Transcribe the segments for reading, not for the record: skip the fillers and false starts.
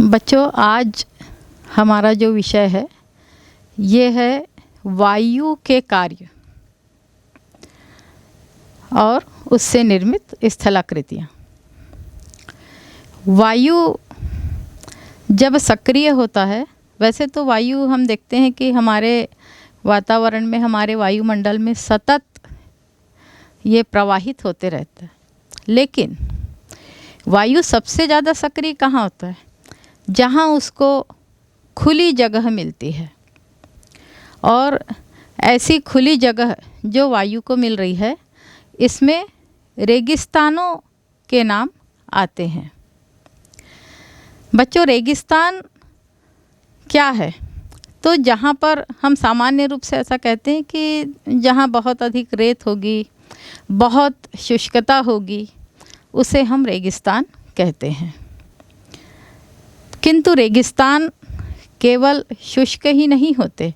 बच्चों, आज हमारा जो विषय है ये है वायु के कार्य और उससे निर्मित स्थलाकृतियाँ। वायु जब सक्रिय होता है, वैसे तो वायु हम देखते हैं कि हमारे वातावरण में, हमारे वायुमंडल में सतत ये प्रवाहित होते रहता है, लेकिन वायु सबसे ज़्यादा सक्रिय कहाँ होता है? जहाँ उसको खुली जगह मिलती है। और ऐसी खुली जगह जो वायु को मिल रही है, इसमें रेगिस्तानों के नाम आते हैं। बच्चों, रेगिस्तान क्या है? तो जहाँ पर हम सामान्य रूप से ऐसा कहते हैं कि जहाँ बहुत अधिक रेत होगी, बहुत शुष्कता होगी, उसे हम रेगिस्तान कहते हैं। किंतु रेगिस्तान केवल शुष्क ही नहीं होते,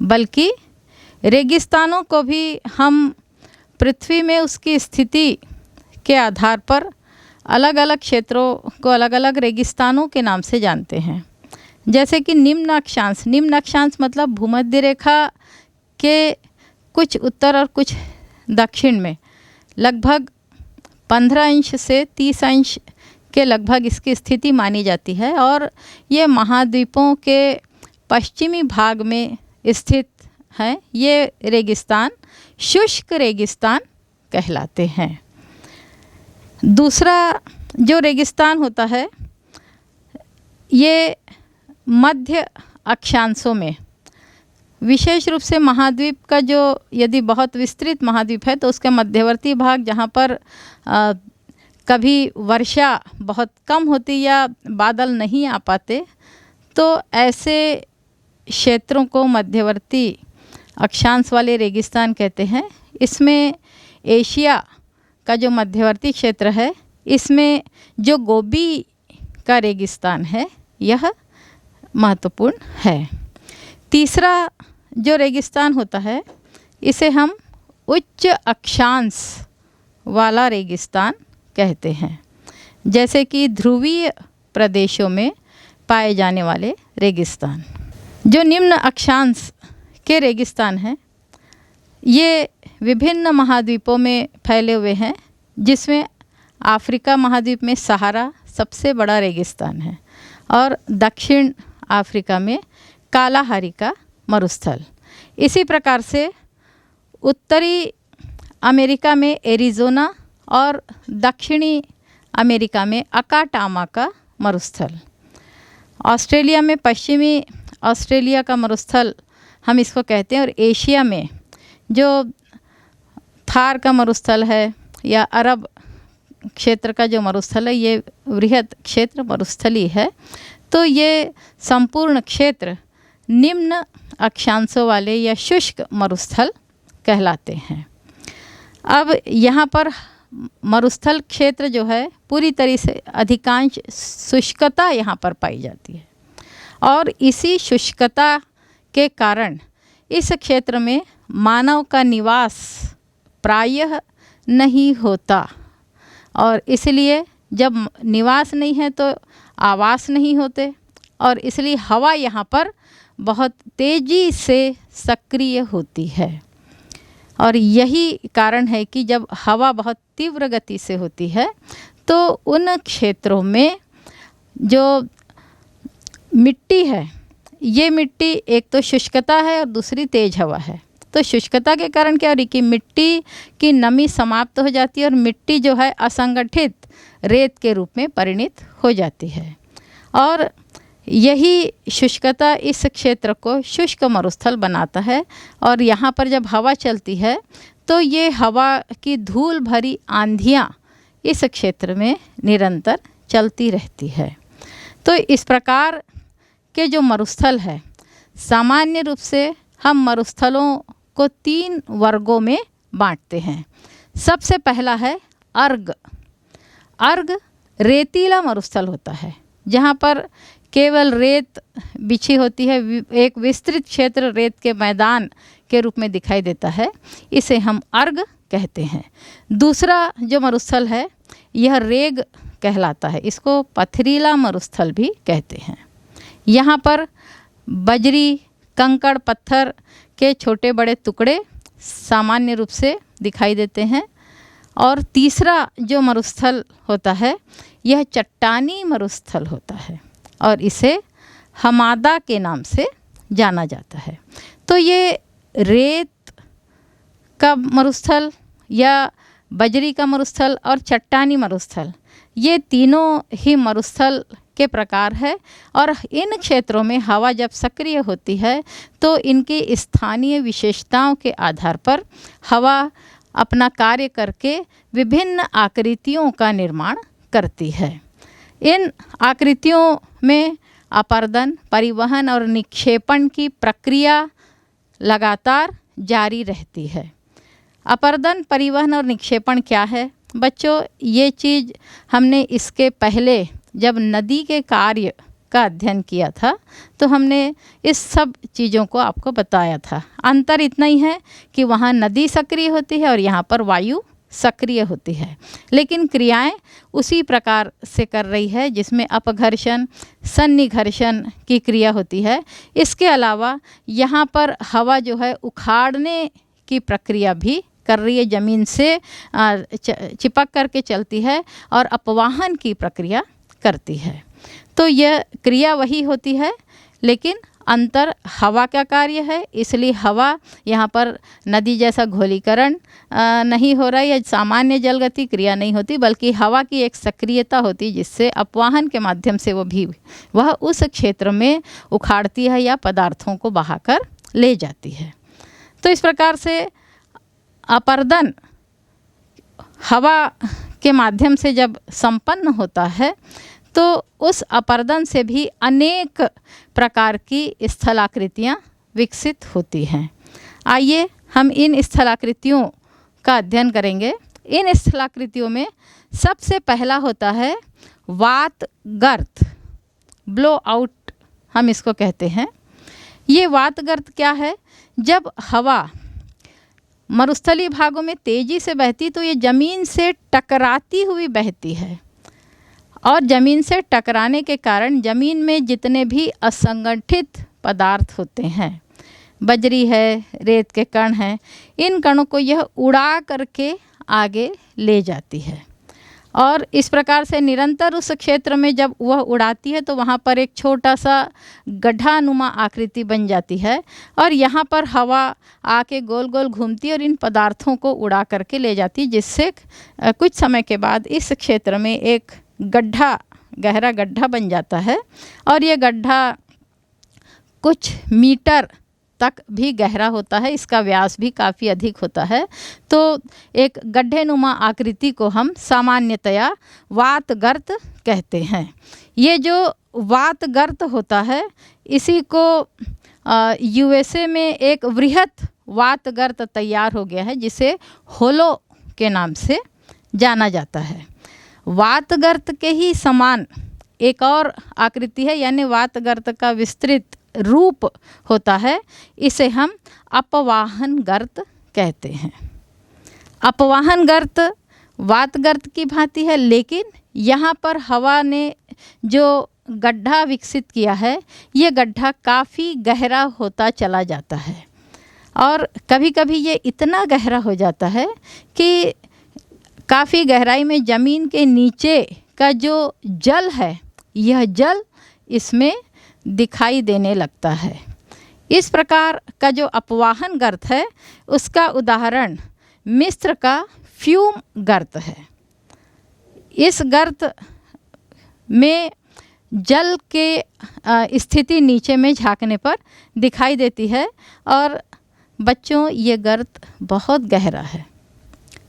बल्कि रेगिस्तानों को भी हम पृथ्वी में उसकी स्थिति के आधार पर अलग अलग क्षेत्रों को अलग अलग रेगिस्तानों के नाम से जानते हैं। जैसे कि निम्न अक्षांश, निम्न अक्षांश मतलब भूमध्य रेखा के कुछ उत्तर और कुछ दक्षिण में लगभग 15 अंश से 30 अंश के लगभग इसकी स्थिति मानी जाती है, और ये महाद्वीपों के पश्चिमी भाग में स्थित हैं। ये रेगिस्तान शुष्क रेगिस्तान कहलाते हैं। दूसरा जो रेगिस्तान होता है, ये मध्य अक्षांशों में, विशेष रूप से महाद्वीप का जो, यदि बहुत विस्तृत महाद्वीप है तो उसके मध्यवर्ती भाग जहाँ पर कभी वर्षा बहुत कम होती या बादल नहीं आ पाते, तो ऐसे क्षेत्रों को मध्यवर्ती अक्षांश वाले रेगिस्तान कहते हैं। इसमें एशिया का जो मध्यवर्ती क्षेत्र है, इसमें जो गोबी का रेगिस्तान है, यह महत्वपूर्ण है। तीसरा जो रेगिस्तान होता है, इसे हम उच्च अक्षांश वाला रेगिस्तान कहते हैं, जैसे कि ध्रुवीय प्रदेशों में पाए जाने वाले रेगिस्तान। जो निम्न अक्षांश के रेगिस्तान हैं, ये विभिन्न महाद्वीपों में फैले हुए हैं, जिसमें अफ्रीका महाद्वीप में सहारा सबसे बड़ा रेगिस्तान है, और दक्षिण अफ्रीका में कालाहारी का मरुस्थल। इसी प्रकार से उत्तरी अमेरिका में एरिज़ोना और दक्षिणी अमेरिका में अकाटामा का मरुस्थल। ऑस्ट्रेलिया में पश्चिमी ऑस्ट्रेलिया का मरुस्थल हम इसको कहते हैं, और एशिया में जो थार का मरुस्थल है या अरब क्षेत्र का जो मरुस्थल है, ये वृहद क्षेत्र मरुस्थली है। तो ये संपूर्ण क्षेत्र निम्न अक्षांशों वाले या शुष्क मरुस्थल कहलाते हैं। अब यहाँ पर मरुस्थल क्षेत्र जो है, पूरी तरह से अधिकांश शुष्कता यहाँ पर पाई जाती है, और इसी शुष्कता के कारण इस क्षेत्र में मानव का निवास प्रायः नहीं होता, और इसलिए जब निवास नहीं है तो आवास नहीं होते, और इसलिए हवा यहाँ पर बहुत तेज़ी से सक्रिय होती है। और यही कारण है कि जब हवा बहुत तीव्र गति से होती है, तो उन क्षेत्रों में जो मिट्टी है, ये मिट्टी एक तो शुष्कता है और दूसरी तेज़ हवा है। तो शुष्कता के कारण क्या हो रही कि मिट्टी की नमी समाप्त हो जाती है, और मिट्टी जो है असंगठित रेत के रूप में परिणित हो जाती है, और यही शुष्कता इस क्षेत्र को शुष्क मरुस्थल बनाता है। और यहाँ पर जब हवा चलती है, तो ये हवा की धूल भरी आंधियाँ इस क्षेत्र में निरंतर चलती रहती है। तो इस प्रकार के जो मरुस्थल है, सामान्य रूप से हम मरुस्थलों को 3 वर्गों में बांटते हैं। सबसे पहला है अर्ग। अर्ग रेतीला मरुस्थल होता है, जहाँ पर केवल रेत बिछी होती है, एक विस्तृत क्षेत्र रेत के मैदान के रूप में दिखाई देता है, इसे हम अर्ग कहते हैं। दूसरा जो मरुस्थल है, यह रेग कहलाता है। इसको पथरीला मरुस्थल भी कहते हैं। यहाँ पर बजरी, कंकड़, पत्थर के छोटे बड़े टुकड़े सामान्य रूप से दिखाई देते हैं। और तीसरा जो मरुस्थल होता है यह चट्टानी मरुस्थल होता है और इसे हमादा के नाम से जाना जाता है। तो ये रेत का मरुस्थल या बजरी का मरुस्थल और चट्टानी मरुस्थल, ये तीनों ही मरुस्थल के प्रकार है। और इन क्षेत्रों में हवा जब सक्रिय होती है तो इनकी स्थानीय विशेषताओं के आधार पर हवा अपना कार्य करके विभिन्न आकृतियों का निर्माण करती है। इन आकृतियों में अपर्दन, परिवहन और निक्षेपण की प्रक्रिया लगातार जारी रहती है। अपर्दन, परिवहन और निक्षेपण क्या है बच्चों? ये चीज़ हमने इसके पहले जब नदी के कार्य का अध्ययन किया था तो हमने इस सब चीज़ों को आपको बताया था। अंतर इतना ही है कि वहाँ नदी सक्रिय होती है और यहाँ पर वायु सक्रिय होती है, लेकिन क्रियाएं उसी प्रकार से कर रही है जिसमें अपघर्षण, सन्निघर्षण की क्रिया होती है। इसके अलावा यहाँ पर हवा जो है उखाड़ने की प्रक्रिया भी कर रही है, ज़मीन से चिपक करके चलती है और अपवाहन की प्रक्रिया करती है। तो यह क्रिया वही होती है, लेकिन अंतर हवा का कार्य है। इसलिए हवा यहाँ पर नदी जैसा घोलीकरण नहीं हो रहा है या सामान्य जलगति क्रिया नहीं होती, बल्कि हवा की एक सक्रियता होती जिससे अपवाहन के माध्यम से वह उस क्षेत्र में उखाड़ती है या पदार्थों को बहाकर ले जाती है। तो इस प्रकार से अपर्दन हवा के माध्यम से जब संपन्न होता है तो उस अपर्दन से भी अनेक प्रकार की स्थलाकृतियाँ विकसित होती हैं। आइए हम इन स्थलाकृतियों का अध्ययन करेंगे। इन स्थलाकृतियों में सबसे पहला होता है वातगर्त, ब्लो आउट हम इसको कहते हैं। ये वातगर्त क्या है? जब हवा मरुस्थलीय भागों में तेज़ी से बहती तो ये ज़मीन से टकराती हुई बहती है और ज़मीन से टकराने के कारण ज़मीन में जितने भी असंगठित पदार्थ होते हैं, बजरी है, रेत के कण हैं, इन कणों को यह उड़ा करके आगे ले जाती है। और इस प्रकार से निरंतर उस क्षेत्र में जब वह उड़ाती है तो वहाँ पर एक छोटा सा गड्ढानुमा आकृति बन जाती है और यहाँ पर हवा आके गोल गोल घूमती है और इन पदार्थों को उड़ा करके ले जाती है, जिससे कुछ समय के बाद इस क्षेत्र में एक गड्ढा, गहरा गड्ढा बन जाता है और ये गड्ढा कुछ मीटर तक भी गहरा होता है, इसका व्यास भी काफ़ी अधिक होता है। तो एक गड्ढेनुमा आकृति को हम सामान्यतया वातगर्त कहते हैं। ये जो वातगर्त होता है इसी को यूएसए में एक वृहत वातगर्त तैयार हो गया है जिसे होलो के नाम से जाना जाता है। वातगर्त के ही समान एक और आकृति है, यानी वातगर्त का विस्तृत रूप होता है, इसे हम अपवाहन गर्त कहते हैं। अपवाहन गर्त वातगर्त की भांति है, लेकिन यहाँ पर हवा ने जो गड्ढा विकसित किया है ये गड्ढा काफ़ी गहरा होता चला जाता है और कभी कभी ये इतना गहरा हो जाता है कि काफ़ी गहराई में ज़मीन के नीचे का जो जल है यह जल इसमें दिखाई देने लगता है। इस प्रकार का जो अपवाहन गर्त है उसका उदाहरण मिस्र का फ्यूम गर्त है। इस गर्त में जल के स्थिति नीचे में झांकने पर दिखाई देती है और बच्चों ये गर्त बहुत गहरा है।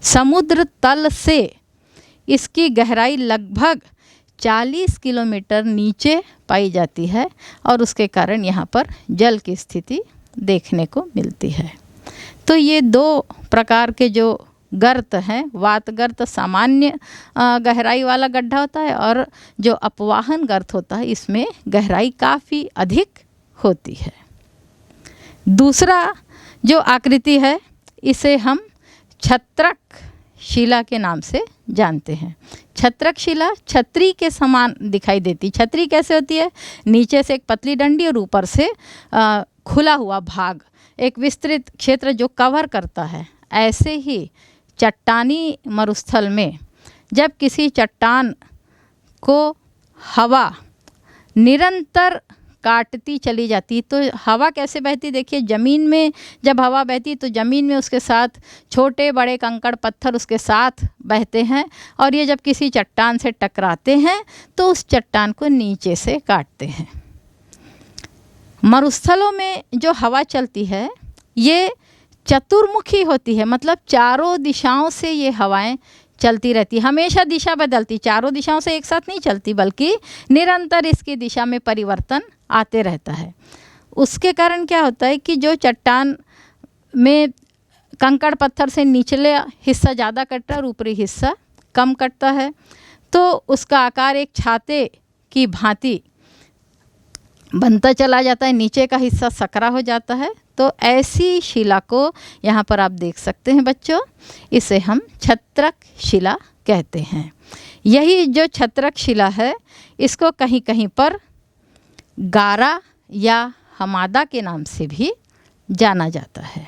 समुद्र तल से इसकी गहराई लगभग 40 किलोमीटर नीचे पाई जाती है और उसके कारण यहाँ पर जल की स्थिति देखने को मिलती है। तो ये दो प्रकार के जो गर्त हैं, वातगर्त सामान्य गहराई वाला गड्ढा होता है और जो अपवाहन गर्त होता है इसमें गहराई काफ़ी अधिक होती है। दूसरा जो आकृति है इसे हम छत्रक शिला के नाम से जानते हैं। छत्रक शिला छतरी के समान दिखाई देती। छतरी कैसे होती है? नीचे से एक पतली डंडी और ऊपर से खुला हुआ भाग, एक विस्तृत क्षेत्र जो कवर करता है। ऐसे ही चट्टानी मरुस्थल में जब किसी चट्टान को हवा निरंतर काटती चली जाती तो हवा कैसे बहती? देखिए, ज़मीन में जब हवा बहती तो ज़मीन में उसके साथ छोटे बड़े कंकड़ पत्थर उसके साथ बहते हैं, और ये जब किसी चट्टान से टकराते हैं तो उस चट्टान को नीचे से काटते हैं। मरुस्थलों में जो हवा चलती है ये चतुर्मुखी होती है, मतलब चारों दिशाओं से ये हवाएं चलती रहती, हमेशा दिशा बदलती, चारों दिशाओं से एक साथ नहीं चलती, बल्कि निरंतर इसकी दिशा में परिवर्तन आते रहता है। उसके कारण क्या होता है कि जो चट्टान में कंकड़ पत्थर से निचले हिस्सा ज़्यादा कटता है और ऊपरी हिस्सा कम कटता है, तो उसका आकार एक छाते की भांति बनता चला जाता है, नीचे का हिस्सा सकरा हो जाता है। तो ऐसी शिला को यहाँ पर आप देख सकते हैं बच्चों, इसे हम छत्रक शिला कहते हैं। यही जो छत्रक शिला है इसको कहीं कहीं पर गारा या हमादा के नाम से भी जाना जाता है।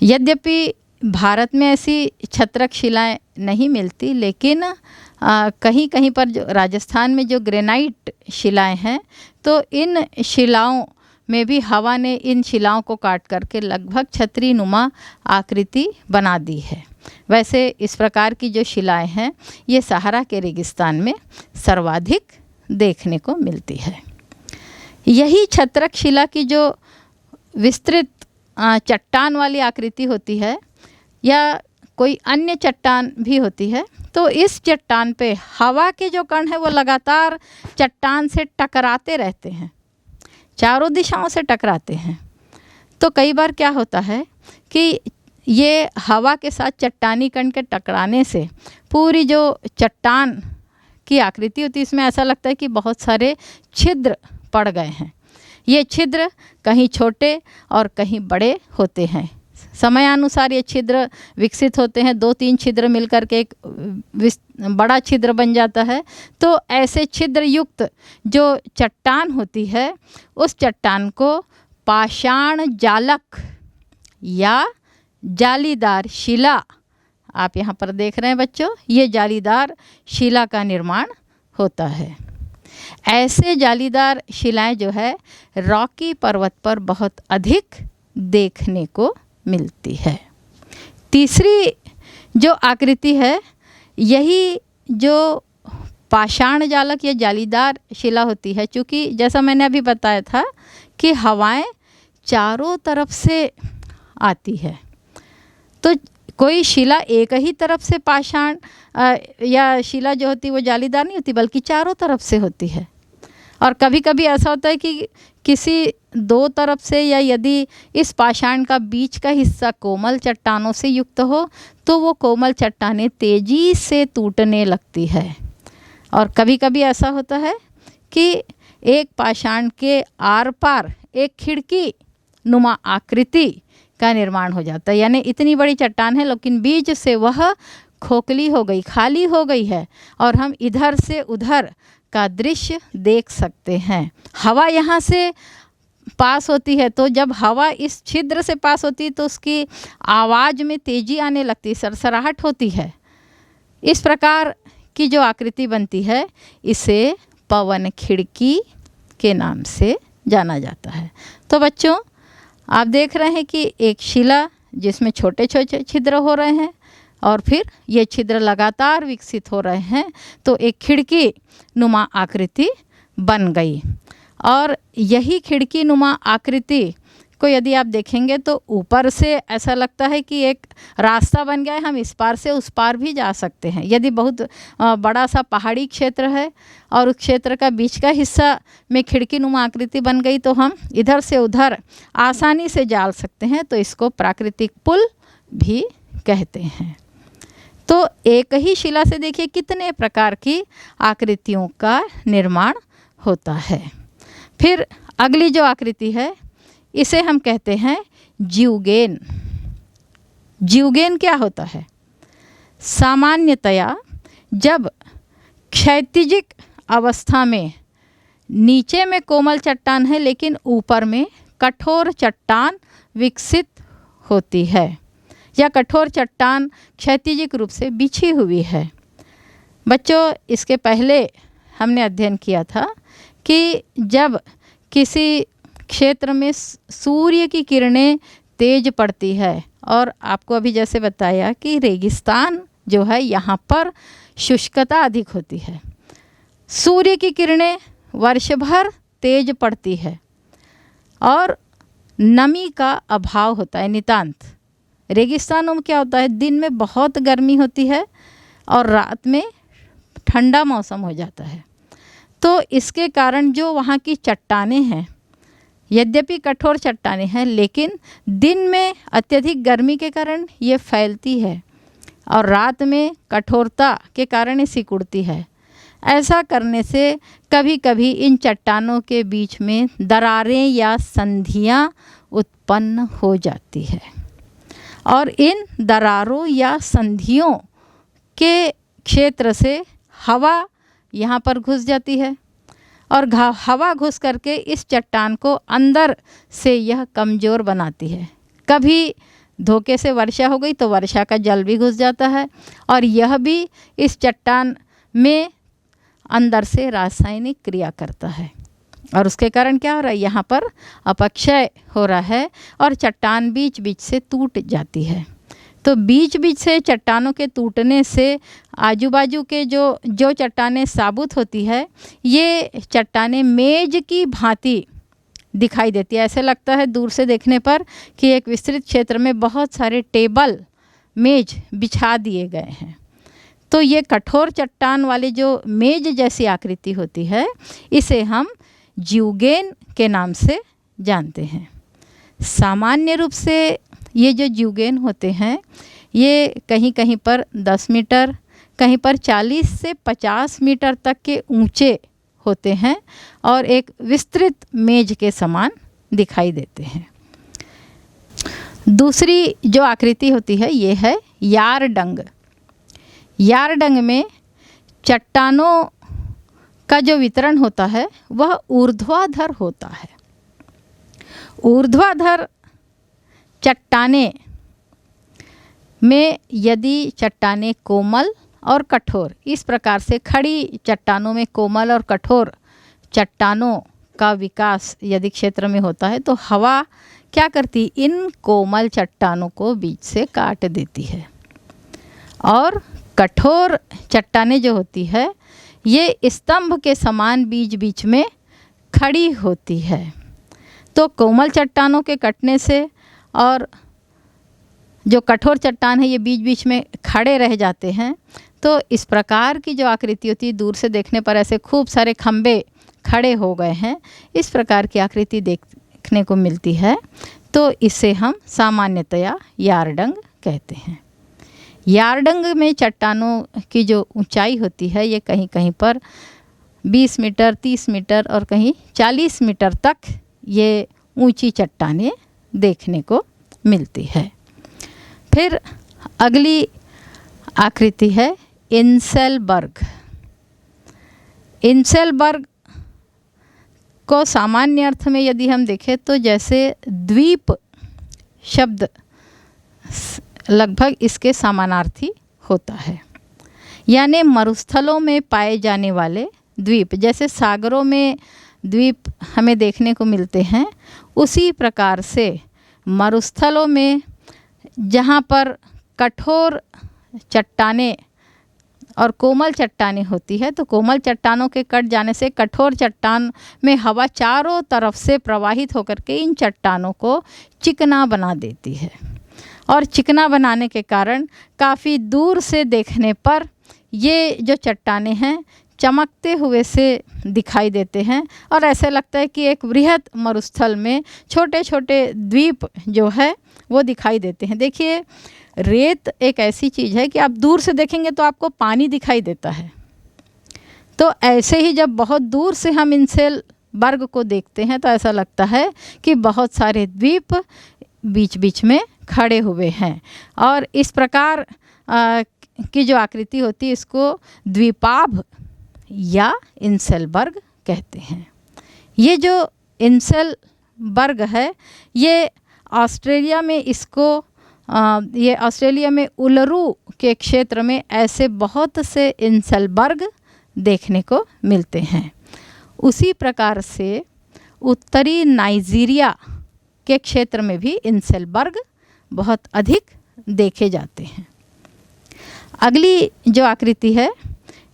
यद्यपि भारत में ऐसी छत्रक शिलाएं नहीं मिलती, लेकिन कहीं कहीं पर जो राजस्थान में जो ग्रेनाइट शिलाएं हैं, तो इन शिलाओं में भी हवा ने इन शिलाओं को काट करके लगभग छतरी नुमा आकृति बना दी है। वैसे इस प्रकार की जो शिलाएं हैं ये सहारा के रेगिस्तान में सर्वाधिक देखने को मिलती है। यही छत्रक शिला की जो विस्तृत चट्टान वाली आकृति होती है या कोई अन्य चट्टान भी होती है, तो इस चट्टान पे हवा के जो कण हैं वो लगातार चट्टान से टकराते रहते हैं, चारों दिशाओं से टकराते हैं। तो कई बार क्या होता है कि ये हवा के साथ चट्टानी कण के टकराने से पूरी जो चट्टान की आकृति होती है इसमें ऐसा लगता है कि बहुत सारे छिद्र पड़ गए हैं। ये छिद्र कहीं छोटे और कहीं बड़े होते हैं। समयानुसार ये छिद्र विकसित होते हैं, 2-3 छिद्र मिलकर के एक बड़ा छिद्र बन जाता है। तो ऐसे छिद्र युक्त जो चट्टान होती है उस चट्टान को पाषाण जालक या जालीदार शिला, आप यहाँ पर देख रहे हैं बच्चों, ये जालीदार शिला का निर्माण होता है। ऐसे जालीदार शिलाएं जो है रॉकी पर्वत पर बहुत अधिक देखने को मिलती है। तीसरी जो आकृति है यही जो पाषाण जालक या जालीदार शिला होती है। चूँकि जैसा मैंने अभी बताया था कि हवाएं चारों तरफ से आती है, तो कोई शिला एक ही तरफ से पाषाण या शिला जो होती है वो जालीदार नहीं होती, बल्कि चारों तरफ से होती है। और कभी कभी ऐसा होता है कि किसी 2 तरफ से, या यदि इस पाषाण का बीच का हिस्सा कोमल चट्टानों से युक्त हो तो वो कोमल चट्टानें तेजी से टूटने लगती है। और कभी कभी ऐसा होता है कि एक पाषाण के आर पार एक खिड़की नुमा आकृति का निर्माण हो जाता है, यानी इतनी बड़ी चट्टान है लेकिन बीच से वह खोखली हो गई, खाली हो गई है, और हम इधर से उधर का दृश्य देख सकते हैं। हवा यहाँ से पास होती है, तो जब हवा इस छिद्र से पास होती है तो उसकी आवाज़ में तेजी आने लगती है, सरसराहट होती है। इस प्रकार की जो आकृति बनती है इसे पवन खिड़की के नाम से जाना जाता है। तो बच्चों, आप देख रहे हैं कि एक शिला जिसमें छोटे छोटे छिद्र हो रहे हैं और फिर ये छिद्र लगातार विकसित हो रहे हैं, तो एक खिड़की नुमा आकृति बन गई। और यही खिड़की नुमा आकृति को यदि आप देखेंगे तो ऊपर से ऐसा लगता है कि एक रास्ता बन गया है, हम इस पार से उस पार भी जा सकते हैं। यदि बहुत बड़ा सा पहाड़ी क्षेत्र है और उस क्षेत्र का बीच का हिस्सा में खिड़की नुमा आकृति बन गई तो हम इधर से उधर आसानी से जा सकते हैं, तो इसको प्राकृतिक पुल भी कहते हैं। तो एक ही शिला से देखिए कितने प्रकार की आकृतियों का निर्माण होता है। फिर अगली जो आकृति है इसे हम कहते हैं ज्यूगेन। ज्यूगेन क्या होता है? सामान्यतया जब क्षैतिजिक अवस्था में नीचे में कोमल चट्टान है लेकिन ऊपर में कठोर चट्टान विकसित होती है, या कठोर चट्टान क्षैतिजिक रूप से बिछी हुई है। बच्चों, इसके पहले हमने अध्ययन किया था कि जब किसी क्षेत्र में सूर्य की किरणें तेज पड़ती है, और आपको अभी जैसे बताया कि रेगिस्तान जो है यहाँ पर शुष्कता अधिक होती है, सूर्य की किरणें वर्ष भर तेज पड़ती है और नमी का अभाव होता है नितांत। रेगिस्तानों में क्या होता है, दिन में बहुत गर्मी होती है और रात में ठंडा मौसम हो जाता है। तो इसके कारण जो वहाँ की चट्टानें हैं, यद्यपि कठोर चट्टानें हैं, लेकिन दिन में अत्यधिक गर्मी के कारण ये फैलती है और रात में कठोरता के कारण ये सिकुड़ती है। ऐसा करने से कभी कभी इन चट्टानों के बीच में दरारें या संधियाँ उत्पन्न हो जाती है, और इन दरारों या संधियों के क्षेत्र से हवा यहाँ पर घुस जाती है, और हवा घुस करके इस चट्टान को अंदर से यह कमज़ोर बनाती है। कभी धोखे से वर्षा हो गई तो वर्षा का जल भी घुस जाता है, और यह भी इस चट्टान में अंदर से रासायनिक क्रिया करता है, और उसके कारण क्या हो रहा है, यहाँ पर अपक्षय हो रहा है और चट्टान बीच बीच से टूट जाती है। तो बीच बीच से चट्टानों के टूटने से आजू बाजू के जो चट्टानें साबुत होती है, ये चट्टानें मेज की भांति दिखाई देती है। ऐसे लगता है दूर से देखने पर कि एक विस्तृत क्षेत्र में बहुत सारे टेबल मेज बिछा दिए गए हैं। तो ये कठोर चट्टान वाली जो मेज जैसी आकृति होती है, इसे हम ज्यूगेन के नाम से जानते हैं। सामान्य रूप से ये जो ज्यूगेन होते हैं, ये कहीं कहीं पर 10 मीटर, कहीं पर 40 से 50 मीटर तक के ऊंचे होते हैं और एक विस्तृत मेज के समान दिखाई देते हैं। दूसरी जो आकृति होती है, ये है यारडंग। यारडंग में चट्टानों का जो वितरण होता है वह ऊर्ध्वाधर होता है। ऊर्ध्वाधर चट्टानें में यदि चट्टानें कोमल और कठोर, इस प्रकार से खड़ी चट्टानों में कोमल और कठोर चट्टानों का विकास यदि क्षेत्र में होता है, तो हवा क्या करती, इन कोमल चट्टानों को बीच से काट देती है, और कठोर चट्टानें जो होती है ये स्तंभ के समान बीच बीच में खड़ी होती है। तो कोमल चट्टानों के कटने से और जो कठोर चट्टान है ये बीच बीच में खड़े रह जाते हैं। तो इस प्रकार की जो आकृति होती है, दूर से देखने पर ऐसे खूब सारे खंबे खड़े हो गए हैं, इस प्रकार की आकृति देखने को मिलती है। तो इसे हम सामान्यतया यारडंग कहते हैं। यारडंग में चट्टानों की जो ऊंचाई होती है, ये कहीं कहीं पर 20 मीटर, 30 मीटर और कहीं 40 मीटर तक ये ऊंची चट्टानें देखने को मिलती है। फिर अगली आकृति है इंसेलबर्ग। इंसेलबर्ग को सामान्य अर्थ में यदि हम देखें तो जैसे द्वीप शब्द लगभग इसके समानार्थी होता है, यानी मरुस्थलों में पाए जाने वाले द्वीप, जैसे सागरों में द्वीप हमें देखने को मिलते हैं, उसी प्रकार से मरुस्थलों में जहाँ पर कठोर चट्टानें और कोमल चट्टानें होती है, तो कोमल चट्टानों के कट जाने से कठोर चट्टान में हवा चारों तरफ से प्रवाहित होकर के इन चट्टानों को चिकना बना देती है, और चिकना बनाने के कारण काफ़ी दूर से देखने पर ये जो चट्टानें हैं चमकते हुए से दिखाई देते हैं, और ऐसे लगता है कि एक बृहद मरुस्थल में छोटे छोटे द्वीप जो है वो दिखाई देते हैं। देखिए, रेत एक ऐसी चीज़ है कि आप दूर से देखेंगे तो आपको पानी दिखाई देता है, तो ऐसे ही जब बहुत दूर से हम इंसेलबर्ग को देखते हैं तो ऐसा लगता है कि बहुत सारे द्वीप बीच बीच में खड़े हुए हैं। और इस प्रकार की जो आकृति होती है इसको द्वीपाभ या इंसेलबर्ग कहते हैं। ये जो इंसेलबर्ग है ये ऑस्ट्रेलिया में ये ऑस्ट्रेलिया में उलरू के क्षेत्र में ऐसे बहुत से इंसेलबर्ग देखने को मिलते हैं। उसी प्रकार से उत्तरी नाइजीरिया के क्षेत्र में भी इंसेलबर्ग बहुत अधिक देखे जाते हैं। अगली जो आकृति है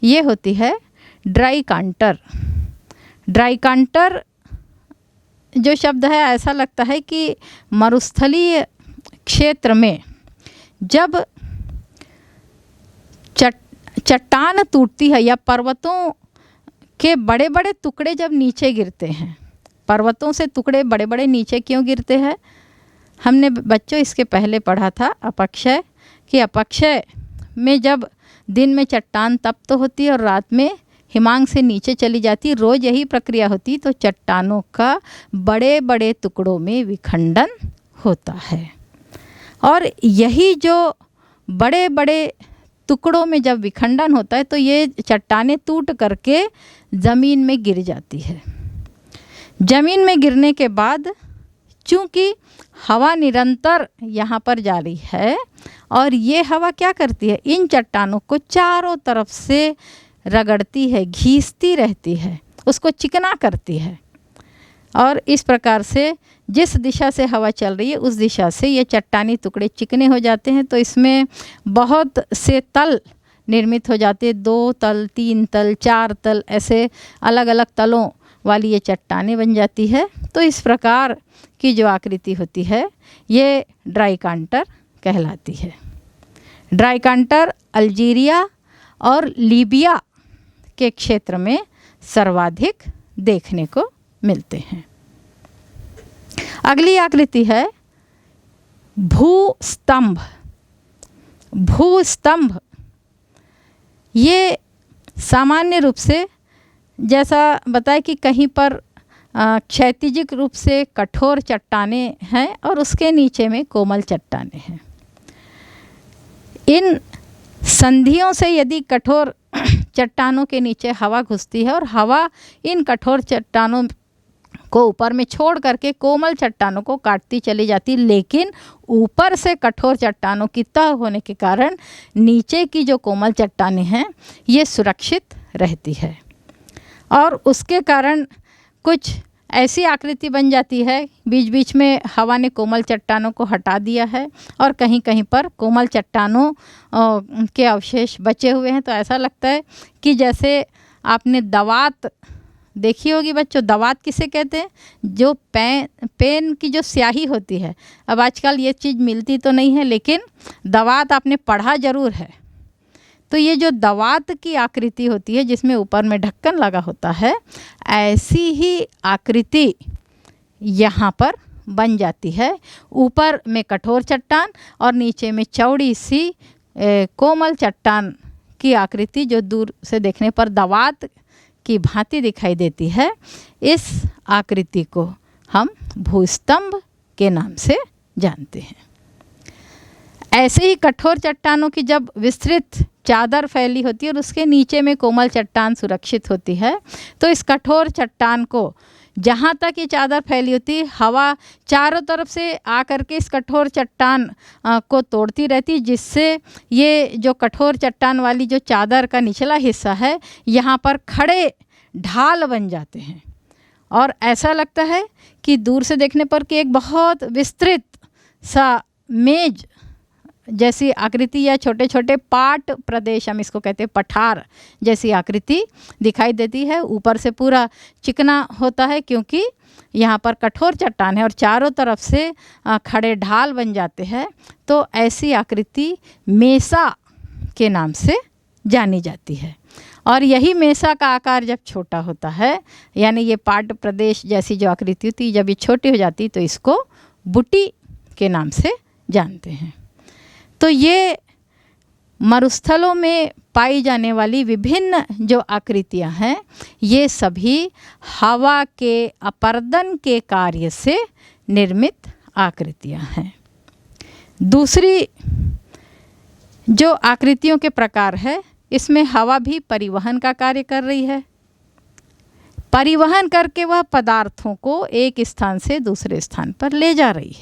ये होती है ड्राइकांटर। ड्राइकांटर जो शब्द है ऐसा लगता है कि मरुस्थलीय क्षेत्र में जब चट्टान टूटती है या पर्वतों के बड़े बड़े टुकड़े जब नीचे गिरते हैं, पर्वतों से टुकड़े बड़े बड़े नीचे क्यों गिरते हैं? हमने बच्चों इसके पहले पढ़ा था अपक्षय कि अपक्षय में जब दिन में चट्टान तप्त होती है और रात में हिमांक से नीचे चली जाती, रोज़ यही प्रक्रिया होती, तो चट्टानों का बड़े बड़े टुकड़ों में विखंडन होता है। और यही जो बड़े बड़े टुकड़ों में जब विखंडन होता है तो ये चट्टानें टूट करके ज़मीन में गिर जाती है। ज़मीन में गिरने के बाद चूँकि हवा निरंतर यहाँ पर जारी है और ये हवा क्या करती है, इन चट्टानों को चारों तरफ से रगड़ती है, घीसती रहती है, उसको चिकना करती है। और इस प्रकार से जिस दिशा से हवा चल रही है उस दिशा से ये चट्टानी टुकड़े चिकने हो जाते हैं। तो इसमें बहुत से तल निर्मित हो जाते हैं, 2 तल, 3 तल, 4 तल, ऐसे अलग अलग तलों वाली ये चट्टानें बन जाती है। तो इस प्रकार की जो आकृति होती है ये ड्राइकांटर कहलाती है। ड्राइकांटर अल्जीरिया और लीबिया के क्षेत्र में सर्वाधिक देखने को मिलते हैं। अगली आकृति है भूस्तंभ। भूस्तंभ ये सामान्य रूप से जैसा बताया कि कहीं पर क्षैतिजिक रूप से कठोर चट्टानें हैं और उसके नीचे में कोमल चट्टानें हैं। इन संधियों से यदि कठोर चट्टानों के नीचे हवा घुसती है और हवा इन कठोर चट्टानों को ऊपर में छोड़ करके कोमल चट्टानों को काटती चली जाती, लेकिन ऊपर से कठोर चट्टानों की तह होने के कारण नीचे की जो कोमल चट्टानें हैं ये सुरक्षित रहती है। और उसके कारण कुछ ऐसी आकृति बन जाती है, बीच बीच में हवा ने कोमल चट्टानों को हटा दिया है और कहीं कहीं पर कोमल चट्टानों के अवशेष बचे हुए हैं। तो ऐसा लगता है कि जैसे आपने दवात देखी होगी बच्चों। दवात किसे कहते हैं? जो पेन की जो स्याही होती है। अब आजकल ये चीज़ मिलती तो नहीं है, लेकिन दवात आपने पढ़ा ज़रूर है। तो ये जो दवात की आकृति होती है जिसमें ऊपर में ढक्कन लगा होता है, ऐसी ही आकृति यहाँ पर बन जाती है। ऊपर में कठोर चट्टान और नीचे में चौड़ी सी कोमल चट्टान की आकृति जो दूर से देखने पर दवात की भांति दिखाई देती है। इस आकृति को हम भूस्तंभ के नाम से जानते हैं। ऐसे ही कठोर चट्टानों की जब विस्तृत चादर फैली होती है और उसके नीचे में कोमल चट्टान सुरक्षित होती है, तो इस कठोर चट्टान को जहाँ तक ये चादर फैली होती है हवा चारों तरफ से आकर के इस कठोर चट्टान को तोड़ती रहती, जिससे ये जो कठोर चट्टान वाली जो चादर का निचला हिस्सा है यहाँ पर खड़े ढाल बन जाते हैं। और ऐसा लगता है कि दूर से देखने पर कि एक बहुत विस्तृत सा मेज जैसी आकृति या छोटे छोटे पाट प्रदेश, हम इसको कहते हैं पठार जैसी आकृति दिखाई देती है। ऊपर से पूरा चिकना होता है क्योंकि यहाँ पर कठोर चट्टान है और चारों तरफ से खड़े ढाल बन जाते हैं। तो ऐसी आकृति मेसा के नाम से जानी जाती है। और यही मेसा का आकार जब छोटा होता है, यानी ये पाट प्रदेश जैसी जो आकृति होती है, जब ये छोटी हो जाती तो इसको बुटी के नाम से जानते हैं। तो ये मरुस्थलों में पाई जाने वाली विभिन्न जो आकृतियां हैं, ये सभी हवा के अपर्दन के कार्य से निर्मित आकृतियां हैं। दूसरी जो आकृतियों के प्रकार है, इसमें हवा भी परिवहन का कार्य कर रही है। परिवहन करके वह पदार्थों को एक स्थान से दूसरे स्थान पर ले जा रही है।